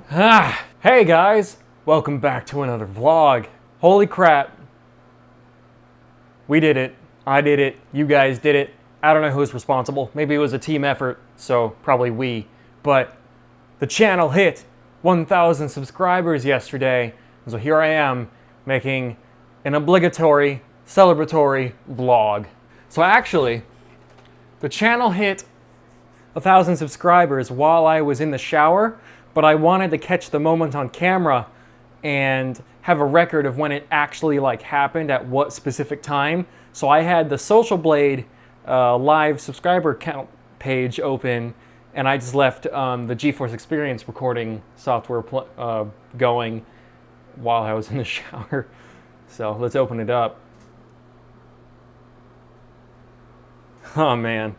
Hey guys, welcome back to another vlog. Holy crap. We did it. I did it. You guys did it. I don't know who's responsible. Maybe it was a team effort, so probably we. But the channel hit 1,000 subscribers yesterday. And so here I am making an obligatory, celebratory vlog. So actually, the channel hit 1,000 subscribers while I was in the shower, but I wanted to catch the moment on camera and have a record of when it actually happened at what specific time. So I had the Social Blade live subscriber count page open, and I just left the GeForce Experience recording software going while I was in the shower. So let's open it up. Oh man,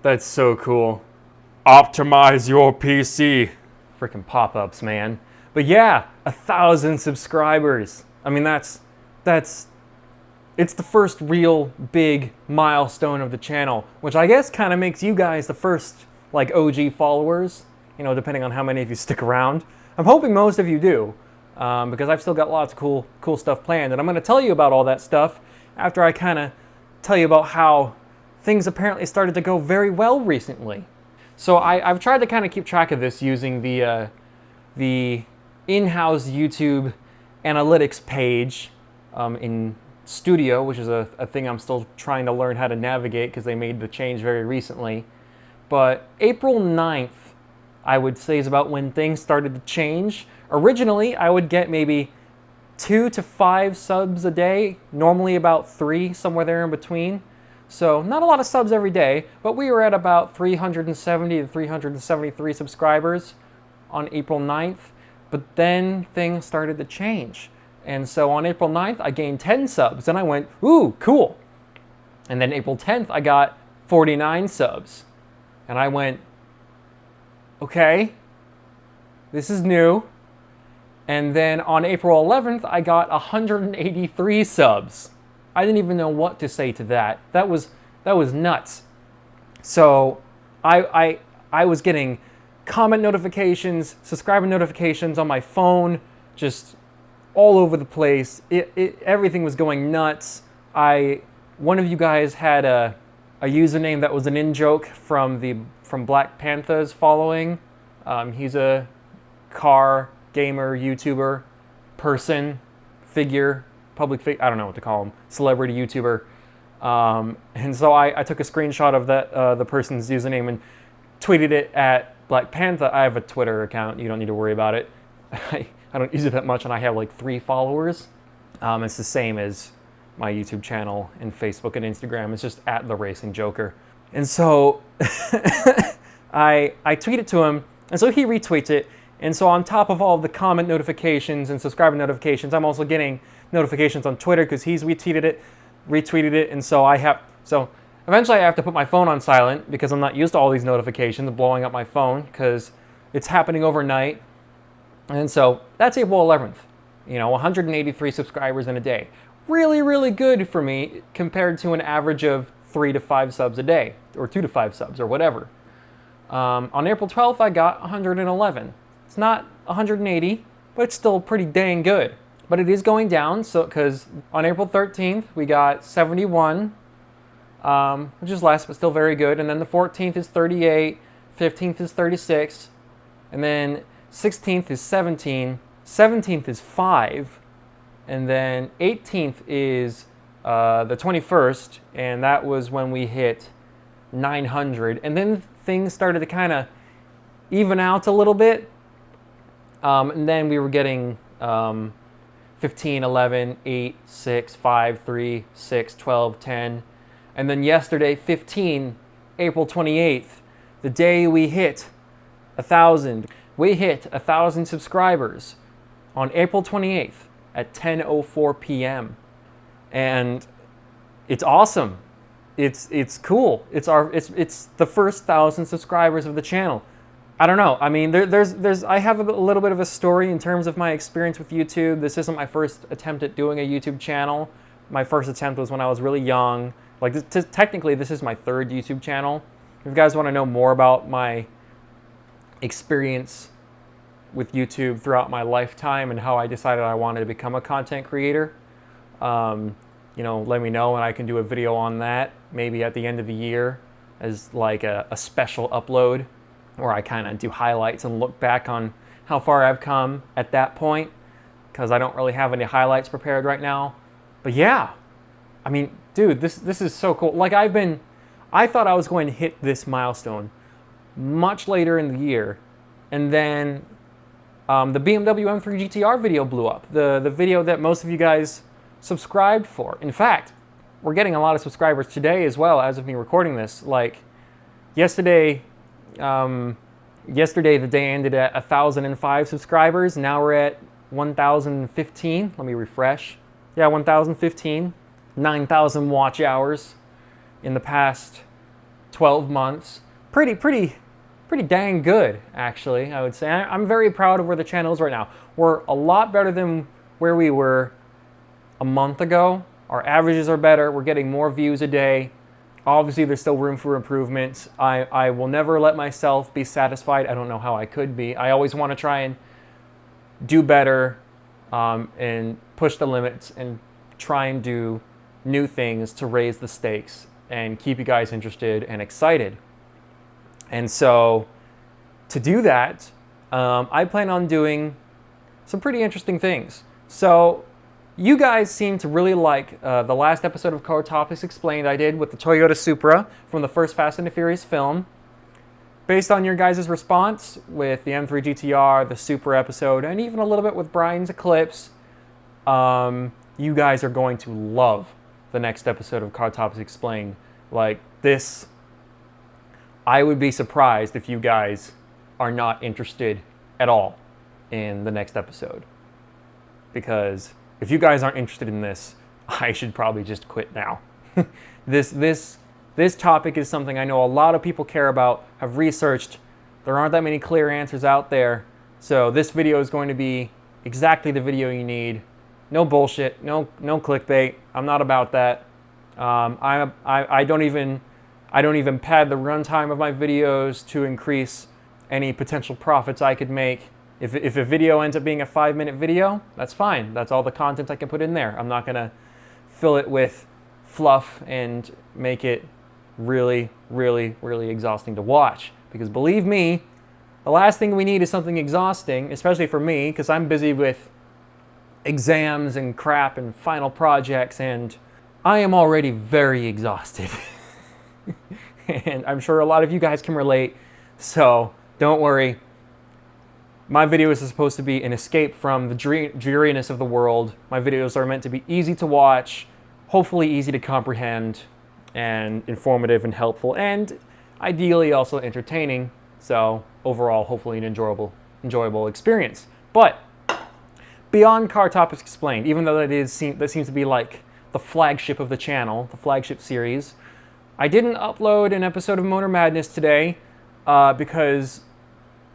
that's so cool. Optimize your PC. Freaking pop-ups, man. But yeah, 1,000 subscribers. I mean, it's the first real big milestone of the channel, which I guess kind of makes you guys the first OG followers, you know, depending on how many of you stick around. I'm hoping most of you do, because I've still got lots of cool stuff planned, and I'm going to tell you about all that stuff after I kind of tell you about how things apparently started to go very well recently. So I've tried to kind of keep track of this using the in-house YouTube analytics page in Studio, which is a thing I'm still trying to learn how to navigate because they made the change very recently. But April 9th, I would say, is about when things started to change. Originally, I would get maybe 2 to 5 subs a day, normally about 3, somewhere there in between. So not a lot of subs every day, but we were at about 370 to 373 subscribers on April 9th. But then things started to change. And so on April 9th, I gained 10 subs, and I went, ooh, cool. And then April 10th, I got 49 subs. And I went, okay, this is new. And then on April 11th, I got 183 subs. I didn't even know what to say to that. That was nuts. So I was getting comment notifications, subscriber notifications on my phone, just all over the place. Everything was going nuts. One of you guys had a username that was an in-joke from Black Panther's following. He's a car gamer, YouTuber, person, figure, public figure, I don't know what to call him, celebrity YouTuber. And so I took a screenshot of that the person's username and tweeted it at Black Panther. I have a Twitter account, you don't need to worry about it. I don't use it that much, and I have 3 followers. It's the same as my YouTube channel and Facebook and Instagram. It's just at the Racing Joker. And so I tweeted to him, and so he retweets it. And so on top of all of the comment notifications and subscriber notifications, I'm also getting notifications on Twitter because he's retweeted it, and so eventually I have to put my phone on silent because I'm not used to all these notifications blowing up my phone because it's happening overnight. And so that's April 11th, 183 subscribers in a day. Really, really good for me compared to an average of 3 to 5 subs a day, or 2 to 5 subs, or whatever. On April 12th, I got 111. It's not 180, but it's still pretty dang good. But it is going down, so because on April 13th, we got 71, which is less, but still very good. And then the 14th is 38, 15th is 36, and then 16th is 17, 17th is 5, and then 18th is the 21st, and that was when we hit 900. And then things started to kind of even out a little bit. And then we were getting 15, 11, 8, 6, 5, 3, 6, 12, 10. And then yesterday, 15, April 28th, the day we hit 1,000. We hit 1,000 subscribers on April 28th at 10:04 p.m. And it's awesome. It's cool. It's the first 1,000 subscribers of the channel. I don't know. I mean, I have a little bit of a story in terms of my experience with YouTube. This isn't my first attempt at doing a YouTube channel. My first attempt was when I was really young. Technically, this is my 3rd YouTube channel. If you guys want to know more about my experience with YouTube throughout my lifetime and how I decided I wanted to become a content creator. Let me know and I can do a video on that, maybe at the end of the year as like a special upload where I kind of do highlights and look back on how far I've come at that point, because I don't really have any highlights prepared right now. But yeah, I mean, dude, this is so cool. Like I thought I was going to hit this milestone much later in the year, and then the BMW M3 GTR video blew up. The video that most of you guys subscribed for. In fact, we're getting a lot of subscribers today as well as of me recording this. Like yesterday the day ended at 1,005 subscribers. Now we're at 1,015. Let me refresh. Yeah, 1,015. 9,000 watch hours in the past 12 months. Pretty dang good, actually, I would say. I'm very proud of where the channel is right now. We're a lot better than where we were a month ago. Our averages are better. We're getting more views a day. Obviously, there's still room for improvements. I will never let myself be satisfied. I don't know how I could be. I always want to try and do better and push the limits and try and do new things to raise the stakes and keep you guys interested and excited. And so to do that, I plan on doing some pretty interesting things. So you guys seem to really like the last episode of Car Topics Explained I did with the Toyota Supra from the first Fast and the Furious film. Based on your guys' response with the M3 GTR, the Supra episode, and even a little bit with Brian's Eclipse, you guys are going to love the next episode of Car Topics Explained. Like this, I would be surprised if you guys are not interested at all in the next episode. Because if you guys aren't interested in this, I should probably just quit now. This topic is something I know a lot of people care about, have researched. There aren't that many clear answers out there. So this video is going to be exactly the video you need. No bullshit, no clickbait. I'm not about that. I don't even pad the runtime of my videos to increase any potential profits I could make. If a video ends up being a 5-minute video, that's fine. That's all the content I can put in there. I'm not gonna fill it with fluff and make it really exhausting to watch. Because believe me, the last thing we need is something exhausting, especially for me, because I'm busy with exams and crap and final projects, and I am already very exhausted. And I'm sure a lot of you guys can relate, so don't worry. My videos are supposed to be an escape from the dreariness of the world. My videos are meant to be easy to watch, hopefully easy to comprehend, and informative and helpful, and ideally also entertaining. So overall, hopefully an enjoyable experience. But beyond Car Topics Explained, even though that seems to be like the flagship of the channel, the flagship series, I didn't upload an episode of Motor Madness today because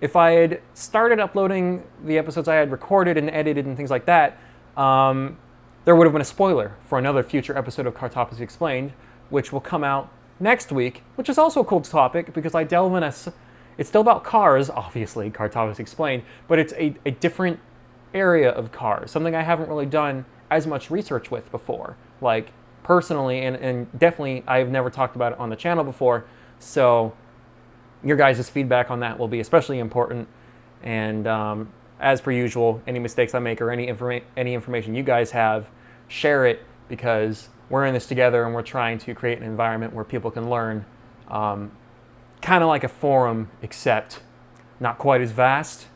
if I had started uploading the episodes I had recorded and edited and things like that, there would have been a spoiler for another future episode of Car Topics Explained, which will come out next week, which is also a cool topic because I delve in it's still about cars, obviously, Car Topics Explained, but it's a different area of cars, something I haven't really done as much research with before. Like, personally, and definitely I've never talked about it on the channel before, so your guys' feedback on that will be especially important. And as per usual, any mistakes I make or any information you guys have, share it, because we're in this together and we're trying to create an environment where people can learn, kind of like a forum, except not quite as vast,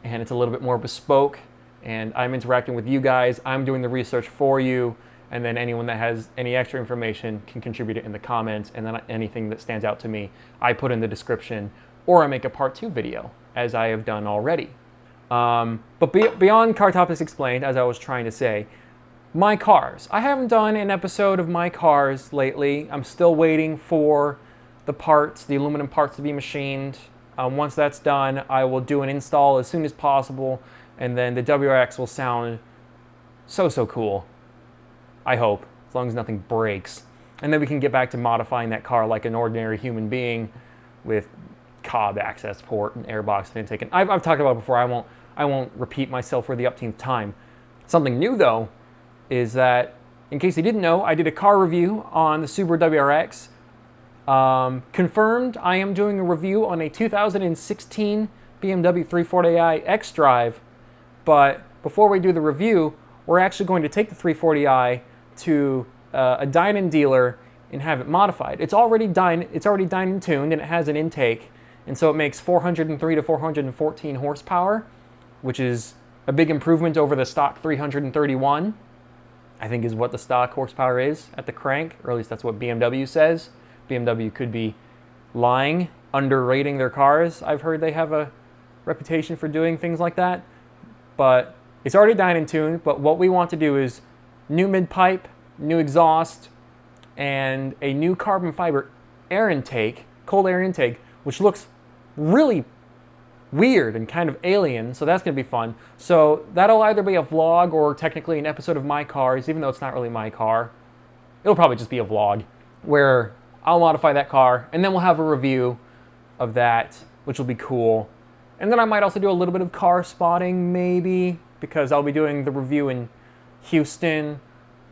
and it's a little bit more bespoke, and I'm interacting with you guys, I'm doing the research for you, and then anyone that has any extra information can contribute it in the comments, and then anything that stands out to me, I put in the description, or I make a part 2 video, as I have done already. But beyond Car Topics Explained, as I was trying to say, my cars. I haven't done an episode of my cars lately. I'm still waiting for the parts, the aluminum parts to be machined. Once that's done, I will do an install as soon as possible, and then the WRX will sound so cool. I hope, as long as nothing breaks. And then we can get back to modifying that car like an ordinary human being with cob access port and airbox and intake. And I've talked about it before. I won't repeat myself for the upteenth time. Something new though is that, in case you didn't know, I did a car review on the Subaru WRX. Confirmed, I am doing a review on a 2016 BMW 340i X-Drive. But before we do the review, we're actually going to take the 340i to a dine-in dealer and have it modified. It's already dine-in tuned, and it has an intake, and so it makes 403 to 414 horsepower, which is a big improvement over the stock 331. I think is what the stock horsepower is at the crank, or at least that's what BMW says. BMW could be lying, underrating their cars. I've heard they have a reputation for doing things like that. But it's already dine-in tuned, but what we want to do is new mid-pipe, new exhaust, and a new carbon fiber air intake, cold air intake, which looks really weird and kind of alien, so that's going to be fun. So that'll either be a vlog or technically an episode of My Cars, even though it's not really my car. It'll probably just be a vlog where I'll modify that car, and then we'll have a review of that, which will be cool. And then I might also do a little bit of car spotting, maybe, because I'll be doing the review in Houston,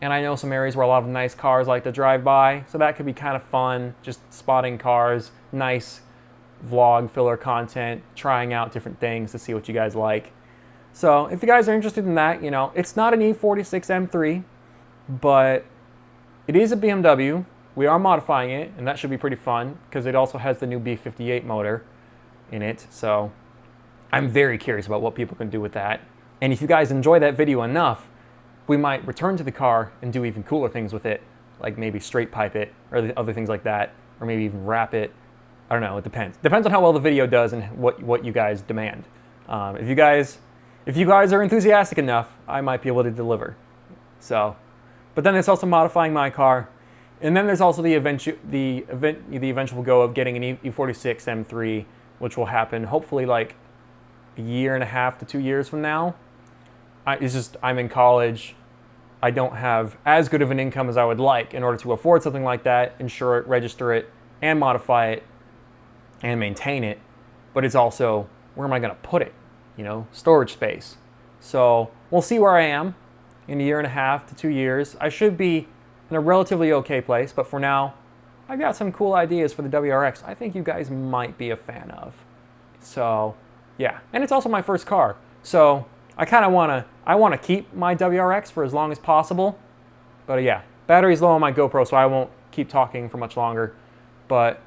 and I know some areas where a lot of nice cars like to drive by, so that could be kind of fun, just spotting cars, nice vlog filler content, trying out different things to see what you guys like. So if you guys are interested in that, you know, it's not an E46 M3, but it is a BMW. We are modifying it, and that should be pretty fun because it also has the new B58 motor in it. So I'm very curious about what people can do with that. And if you guys enjoy that video enough, we might return to the car and do even cooler things with it, like maybe straight pipe it or other things like that, or maybe even wrap it. I don't know, it depends. Depends on how well the video does and what you guys demand. If you guys are enthusiastic enough, I might be able to deliver. So, but then it's also modifying my car, and then there's also the eventual go of getting an E46 M3, which will happen hopefully like a year and a half to 2 years from now. I'm in college. I don't have as good of an income as I would like in order to afford something like that, insure it, register it, and modify it, and maintain it. But it's also, where am I going to put it? You know, storage space. So we'll see where I am in a year and a half to 2 years. I should be in a relatively okay place, but for now, I've got some cool ideas for the WRX I think you guys might be a fan of. So yeah, and it's also my first car. So I want to keep my WRX for as long as possible. But yeah, battery's low on my GoPro, so I won't keep talking for much longer. But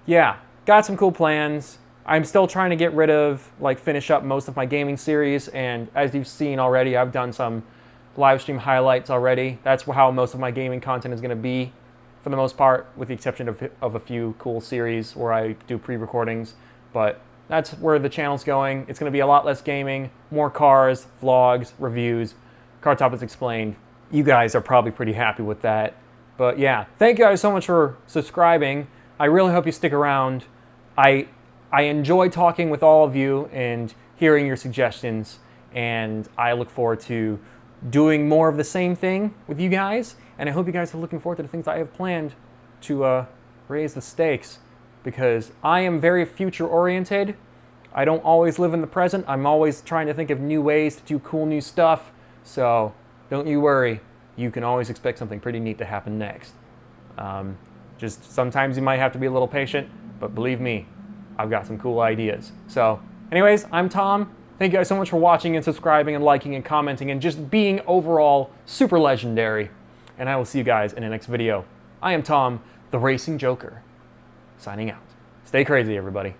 yeah, got some cool plans. I'm still trying to get rid of, finish up most of my gaming series, and as you've seen already, I've done some live stream highlights already. That's how most of my gaming content is going to be, for the most part, with the exception of a few cool series where I do pre-recordings. But that's where the channel's going. It's going to be a lot less gaming, more cars, vlogs, reviews, Car Topics Explained. You guys are probably pretty happy with that. But yeah, thank you guys so much for subscribing. I really hope you stick around. I enjoy talking with all of you and hearing your suggestions, and I look forward to doing more of the same thing with you guys, and I hope you guys are looking forward to the things I have planned to raise the stakes, because I am very future-oriented. I don't always live in the present. I'm always trying to think of new ways to do cool new stuff, so don't you worry. You can always expect something pretty neat to happen next. Just sometimes you might have to be a little patient, but believe me, I've got some cool ideas. So anyways, I'm Tom. Thank you guys so much for watching and subscribing and liking and commenting and just being overall super legendary. And I will see you guys in the next video. I am Tom, the Racing Joker, signing out. Stay crazy, everybody.